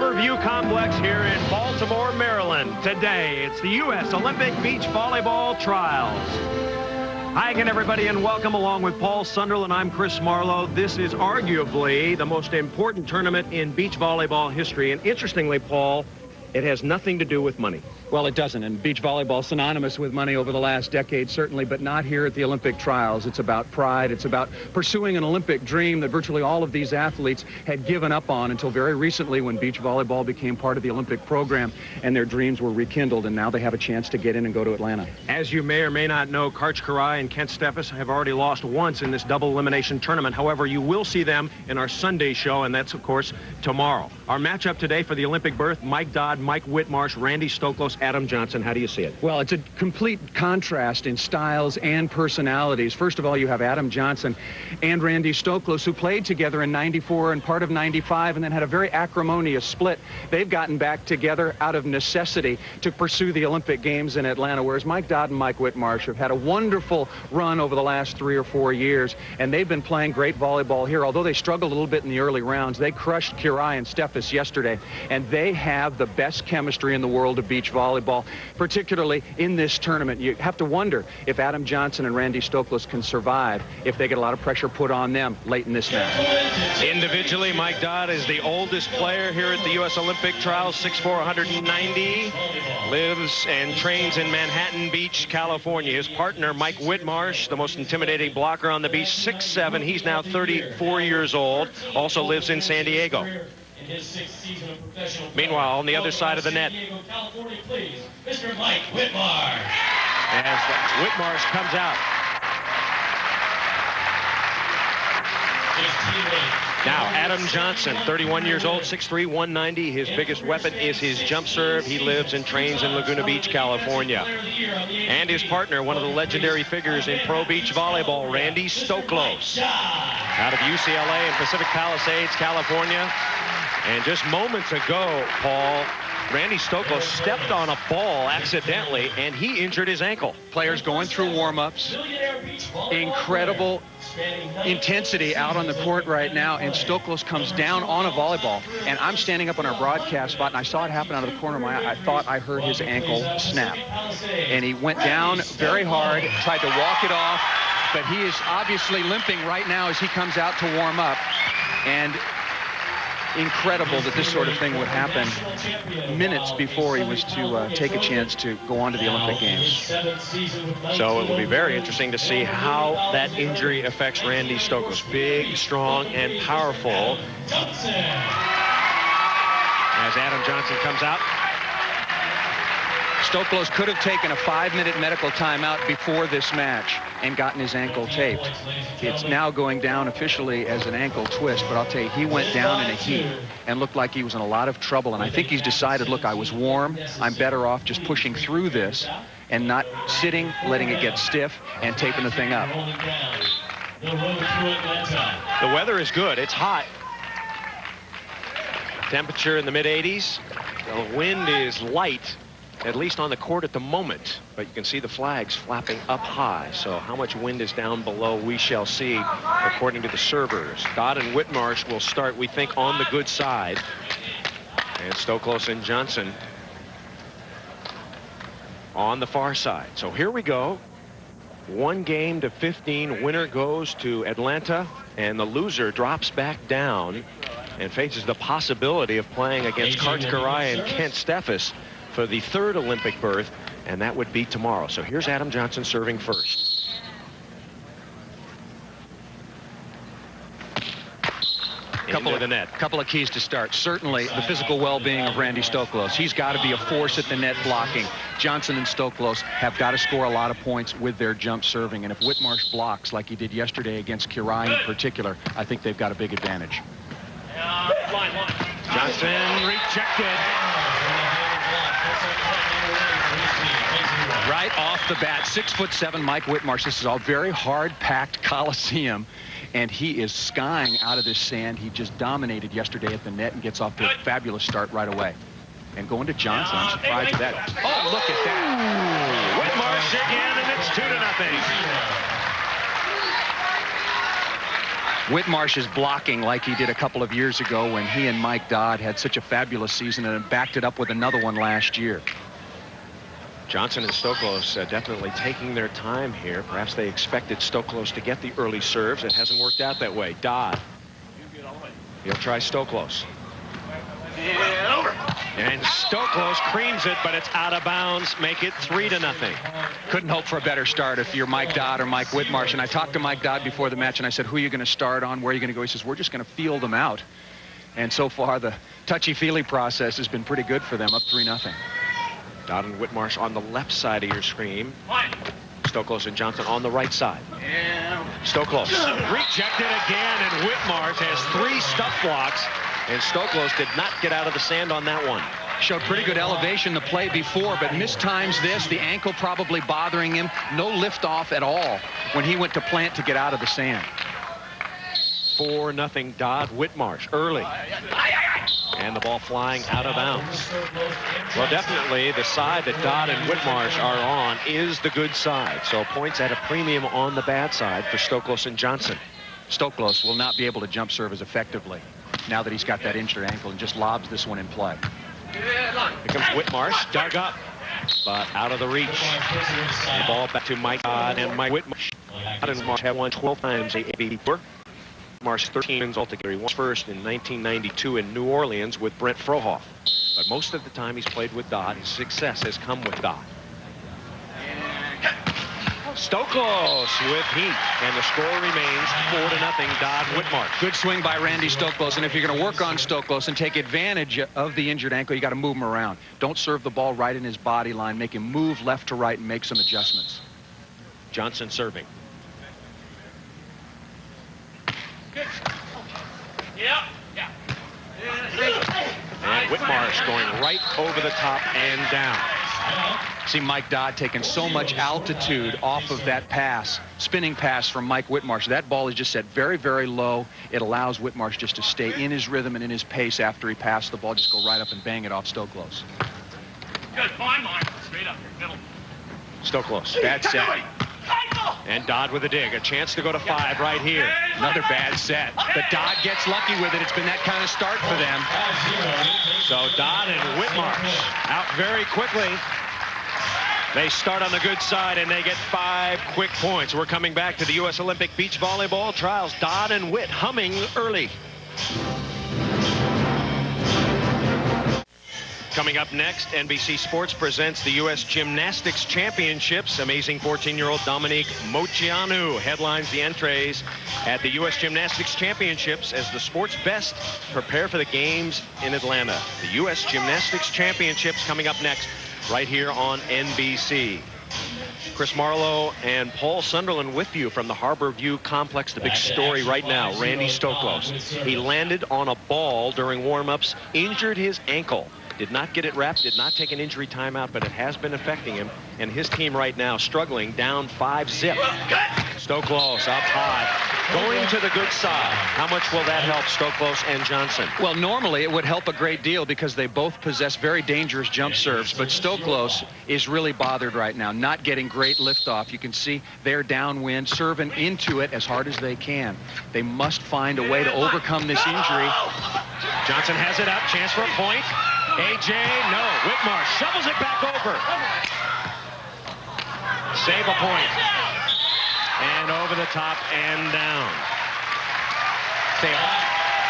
Riverview Complex here in Baltimore, Maryland. Today, it's the U.S. Olympic Beach Volleyball Trials. Hi again, everybody, and welcome along with Paul Sunderland. I'm Chris Marlowe. This is arguably the most important tournament in beach volleyball history. And interestingly, Paul, it has nothing to do with money. Well, it doesn't, and beach volleyball is synonymous with money over the last decade, certainly, but not here at the Olympic trials. It's about pride. It's about pursuing an Olympic dream that virtually all of these athletes had given up on until very recently when beach volleyball became part of the Olympic program and their dreams were rekindled, and now they have a chance to get in and go to Atlanta. As you may or may not know, Karch Kiraly and Kent Steffes have already lost once in this double elimination tournament. However, you will see them in our Sunday show, and that's, of course, tomorrow. Our matchup today for the Olympic berth, Mike Dodd, Mike Whitmarsh, Randy Stoklos, Adam Johnson. How do you see it? Well, it's a complete contrast in styles and personalities. First of all, you have Adam Johnson and Randy Stoklos, who played together in '94 and part of '95 and then had a very acrimonious split. They've gotten back together out of necessity to pursue the Olympic Games in Atlanta, whereas Mike Dodd and Mike Whitmarsh have had a wonderful run over the last 3 or 4 years, and they've been playing great volleyball here. Although they struggled a little bit in the early rounds, they crushed Kiraly and Steffes yesterday, and they have the best chemistry in the world of beach volleyball, particularly in this tournament. You have to wonder if Adam Johnson and Randy Stoklos can survive if they get a lot of pressure put on them late in this match. Individually, Mike Dodd is the oldest player here at the U.S. Olympic Trials, 6'4", 190, lives and trains in Manhattan Beach, California. His partner, Mike Whitmarsh, the most intimidating blocker on the beach, 6'7". He's now 34 years old, also lives in San Diego. In his 6th season of professional play. Meanwhile, on the other side of the net, San Diego, California, please, Mr. Mike Whitmarsh. As Whitmarsh comes out. His teammate. Now, Adam Johnson, 31 years old, 6'3", 190. His biggest weapon is his jump serve. He lives and trains in Laguna Beach, California. And his partner, one of the legendary figures in pro beach volleyball, Randy Stoklos, out of UCLA in Pacific Palisades, California. And just moments ago, Paul, Randy Stoklos stepped on a ball accidentally, and he injured his ankle. Players going through warm-ups, incredible intensity out on the court right now, and Stoklos comes down on a volleyball, and I'm standing up on our broadcast spot, and I saw it happen out of the corner of my eye. I thought I heard his ankle snap, and he went down very hard, tried to walk it off, but he is obviously limping right now as he comes out to warm up. And incredible that this sort of thing would happen minutes before he was to take a chance to go on to the Olympic Games. So it will be very interesting to see how that injury affects Randy Stoklos. Big, strong, and powerful. As Adam Johnson comes out. Stoklos could have taken a 5-minute medical timeout before this match and gotten his ankle taped. It's now going down officially as an ankle twist, but I'll tell you, he went down in a heap and looked like he was in a lot of trouble, and I think he's decided, look, I was warm, I'm better off just pushing through this and not sitting, letting it get stiff, and taping the thing up. The weather is good. It's hot. Temperature in the mid-80s. The wind is light, at least on the court at the moment, but you can see the flags flapping up high. So how much wind is down below, we shall see, according to the servers. Dodd and Whitmarsh will start, we think, on the good side. And Stoklos and Johnson on the far side. So here we go. 1 game to 15. Winner goes to Atlanta, and the loser drops back down and faces the possibility of playing against Karch Kiraly and Kent Steffes for the 3rd Olympic berth, and that would be tomorrow. So here's Adam Johnson serving first. Couple of keys to start. Certainly the physical well-being of Randy Stoklos. He's got to be a force at the net blocking. Johnson and Stoklos have got to score a lot of points with their jump serving, and if Whitmarsh blocks like he did yesterday against Kiraly in particular, I think they've got a big advantage. Johnson rejected. Right off the bat, 6'7" Mike Whitmarsh. This is a very hard-packed Coliseum, and he is skying out of this sand. He just dominated yesterday at the net and gets off to a fabulous start right away. And going to Johnson, I'm surprised at that. Oh, look at that. Whitmarsh again, and it's 2-0. Whitmarsh is blocking like he did a couple of years ago when he and Mike Dodd had such a fabulous season and backed it up with another one last year. Johnson and Stoklos definitely taking their time here. Perhaps they expected Stoklos to get the early serves. It hasn't worked out that way. Dodd. He'll try Stoklos. And Stoklos creams it, but it's out of bounds. Make it 3-0. Couldn't hope for a better start if you're Mike Dodd or Mike Whitmarsh. And I talked to Mike Dodd before the match, and I said, who are you going to start on? Where are you going to go? He says, we're just going to feel them out. And so far, the touchy-feely process has been pretty good for them, up 3-0. Dodd and Whitmarsh on the left side of your screen. Stoklos and Johnson on the right side. Stoklos rejected again, and Whitmarsh has 3 stuff blocks, and Stoklos did not get out of the sand on that one. Showed pretty good elevation the play before, but mistimes this. The ankle probably bothering him. No lift off at all when he went to plant to get out of the sand. 4-0 Dodd Whitmarsh early. And the ball flying out of bounds. Well, definitely the side that Dodd and Whitmarsh are on is the good side. So points at a premium on the bad side for Stoklos and Johnson. Stoklos will not be able to jump serve as effectively now that he's got that injured ankle and just lobs this one in play. Here comes Whitmarsh, dug up, but out of the reach. And the ball back to Mike Dodd and Mike Whitmarsh. Dodd and Whitmarsh have won 12 times before. Whitmarsh 13 wins altogether. He won first in 1992 in New Orleans with Brent Frohoff. But most of the time he's played with Dodd. His success has come with Dodd. Stoklos with heat, and the score remains 4-0 Dodd Whitmarsh. Good swing by Randy Stoklos, and if you're going to work on Stoklos and take advantage of the injured ankle, you got to move him around. Don't serve the ball right in his body line. Make him move left to right and make some adjustments. Johnson serving. And Whitmarsh going right over the top and down. See Mike Dodd taking so much altitude off of that pass, spinning pass from Mike Whitmarsh. That ball is just set very, very low. It allows Whitmarsh just to stay in his rhythm and in his pace after he passed the ball. Just go right up and bang it off Stoklos. Good, fine, Mark. Straight up, middle. Stoklos, bad set. And Dodd with a dig. A chance to go to 5 right here. Another bad set. But Dodd gets lucky with it. It's been that kind of start for them. So Dodd and Whitmarsh out very quickly. They start on the good side, and they get 5 quick points. We're coming back to the U.S. Olympic beach volleyball trials. Dodd and Whit humming early. Coming up next, NBC Sports presents the U.S. Gymnastics Championships. Amazing 14-year-old Dominique Moceanu headlines the entrees at the U.S. Gymnastics Championships as the sport's best prepare for the games in Atlanta. The U.S. Gymnastics Championships coming up next right here on NBC. Chris Marlowe and Paul Sunderland with you from the Harbor View Complex. The big story right now, Randy Stoklos. He landed on a ball during warm-ups, injured his ankle. Did not get it wrapped, did not take an injury timeout, but it has been affecting him. And his team right now struggling, down 5-0. Stoklos up high, going to the good side. How much will that help Stoklos and Johnson? Well, normally it would help a great deal because they both possess very dangerous jump serves. But Stoklos is really bothered right now, not getting great liftoff. You can see they're downwind, serving into it as hard as they can. They must find a way to overcome this injury. Johnson has it up, chance for a point. AJ, no. Whitmarsh shovels it back over. Save a point. And over the top and down.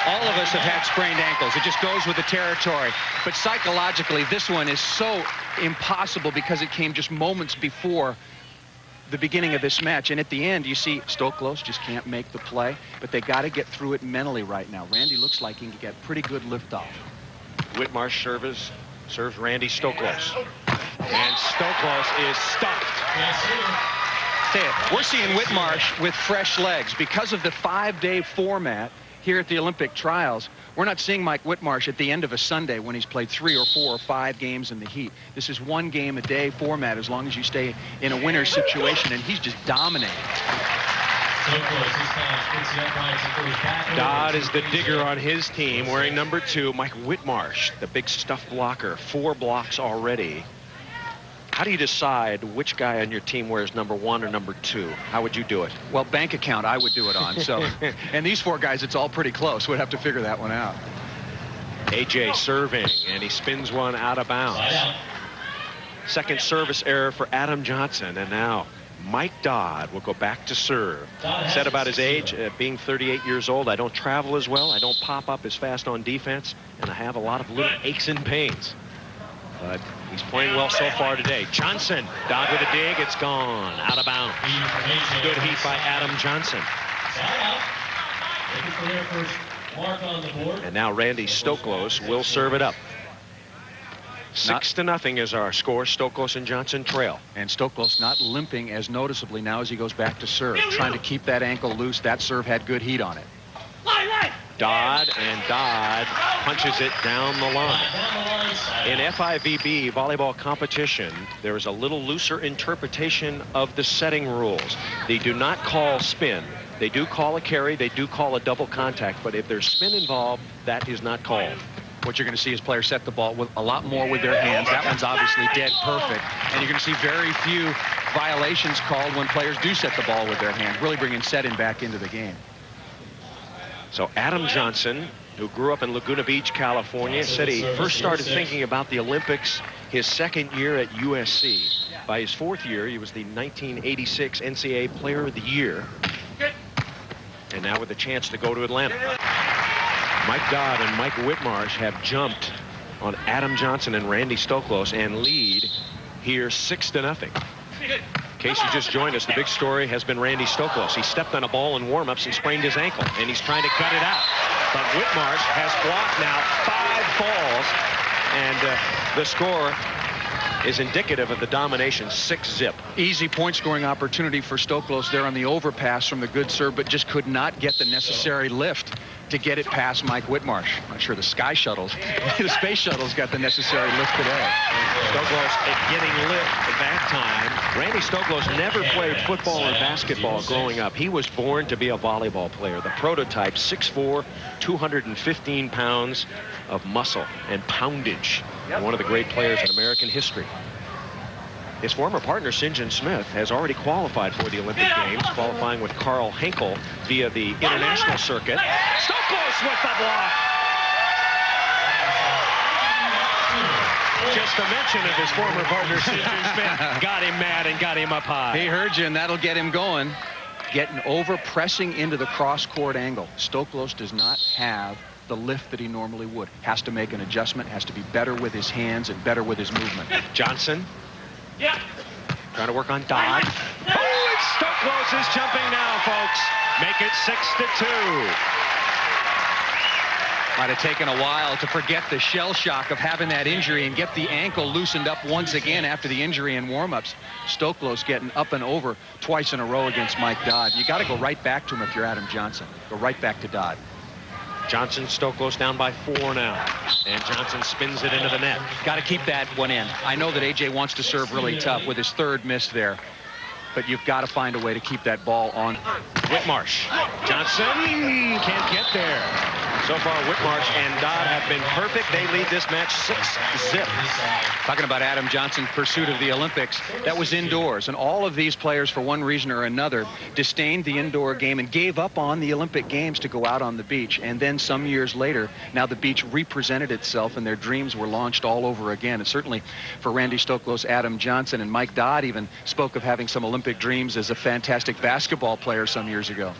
All of us have had sprained ankles. It just goes with the territory. But psychologically, this one is so impossible because it came just moments before the beginning of this match. And at the end, you see Stoklos just can't make the play. But they got to get through it mentally right now. Randy looks like he can get pretty good liftoff. Whitmarsh serves Randy Stoklos. And Stoklos is stuffed. We're seeing Whitmarsh with fresh legs. Because of the 5-day format here at the Olympic trials, we're not seeing Mike Whitmarsh at the end of a Sunday when he's played 3 or 4 or 5 games in the heat. This is 1 game a day format as long as you stay in a winner's situation, and he's just dominating. Dodd is the digger on his team, wearing number 2. Mike Whitmarsh, the big stuff blocker. 4 blocks already. How do you decide which guy on your team wears number 1 or number 2? How would you do it? Well, bank account I would do it on. So, and these 4 guys, it's all pretty close. We'd have to figure that one out. AJ serving, and he spins one out of bounds. Second service error for Adam Johnson, and now Mike Dodd will go back to serve. Said about his age, being 38 years old, I don't travel as well, I don't pop up as fast on defense, and I have a lot of little aches and pains. But he's playing well so far today. Johnson, Dodd with a dig, it's gone, out of bounds. Good heat by Adam Johnson. And now Randy Stoklos will serve it up. 6-0 is our score. Stoklos and Johnson trail. And Stoklos not limping as noticeably now as he goes back to serve. Trying to keep that ankle loose. That serve had good heat on it. Dodd, and Dodd punches it down the line. In FIVB volleyball competition, there is a little looser interpretation of the setting rules. They do not call spin. They do call a carry. They do call a double contact. But if there's spin involved, that is not called. What you're going to see is players set the ball with a lot more with their hands. That one's obviously dead perfect. And you're going to see very few violations called when players do set the ball with their hands, really bringing setting back into the game. So Adam Johnson, who grew up in Laguna Beach, California, said he first started thinking about the Olympics his second year at USC. By his 4th year, he was the 1986 NCAA Player of the Year. And now with a chance to go to Atlanta. Mike Dodd and Mike Whitmarsh have jumped on Adam Johnson and Randy Stoklos and lead here 6-0. In case you just joined us, the big story has been Randy Stoklos. He stepped on a ball in warm-ups and sprained his ankle, and he's trying to cut it out. But Whitmarsh has blocked now 5 balls, and the score is indicative of the domination, 6-zip. Easy point scoring opportunity for Stoklos there on the overpass from the good serve, but just could not get the necessary lift to get it past Mike Whitmarsh. I'm not sure the Space Shuttle's got the necessary lift today. Stoklos getting lift at that time. Randy Stoklos never played football or basketball growing up. He was born to be a volleyball player. The prototype, 6'4", 215 pounds of muscle and poundage. And one of the great players in American history. His former partner, St. John Smith, has already qualified for the Olympic Games, qualifying with Carl Henkel via the international circuit. Stoklos with the block. Just a mention of his former partner, St. John Smith, got him mad and got him up high. He heard you, and that'll get him going. Getting over, pressing into the cross-court angle. Stoklos does not have the lift that he normally would. Has to make an adjustment, has to be better with his hands and better with his movement. Johnson. Yeah. Trying to work on Dodd. Oh, it's Stoklos is jumping now, folks. Make it 6-2. Might have taken a while to forget the shell shock of having that injury and get the ankle loosened up once again after the injury in warm-ups. Stoklos getting up and over twice in a row against Mike Dodd. You got to go right back to him if you're Adam Johnson. Go right back to Dodd. Johnson, Stoklos down by 4 now. And Johnson spins it into the net. Got to keep that one in. I know that AJ wants to serve really tough with his 3rd miss there. But you've got to find a way to keep that ball on. Whitmarsh. Johnson can't get there. So far, Whitmarsh and Dodd have been perfect. They lead this match 6-zip. Talking about Adam Johnson's pursuit of the Olympics, that was indoors. And all of these players, for one reason or another, disdained the indoor game and gave up on the Olympic Games to go out on the beach. And then some years later, now the beach represented itself and their dreams were launched all over again. And certainly for Randy Stoklos, Adam Johnson, and Mike Dodd even spoke of having some Olympic dreams as a fantastic basketball player some years ago.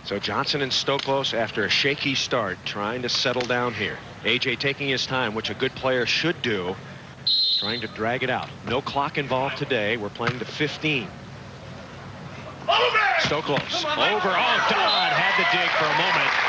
So Johnson and Stoklos, after a shaky start, trying to settle down here. AJ taking his time, which a good player should do, trying to drag it out. No clock involved today. We're playing to 15. Stoklos over. Oh, Dodd had the dig for a moment.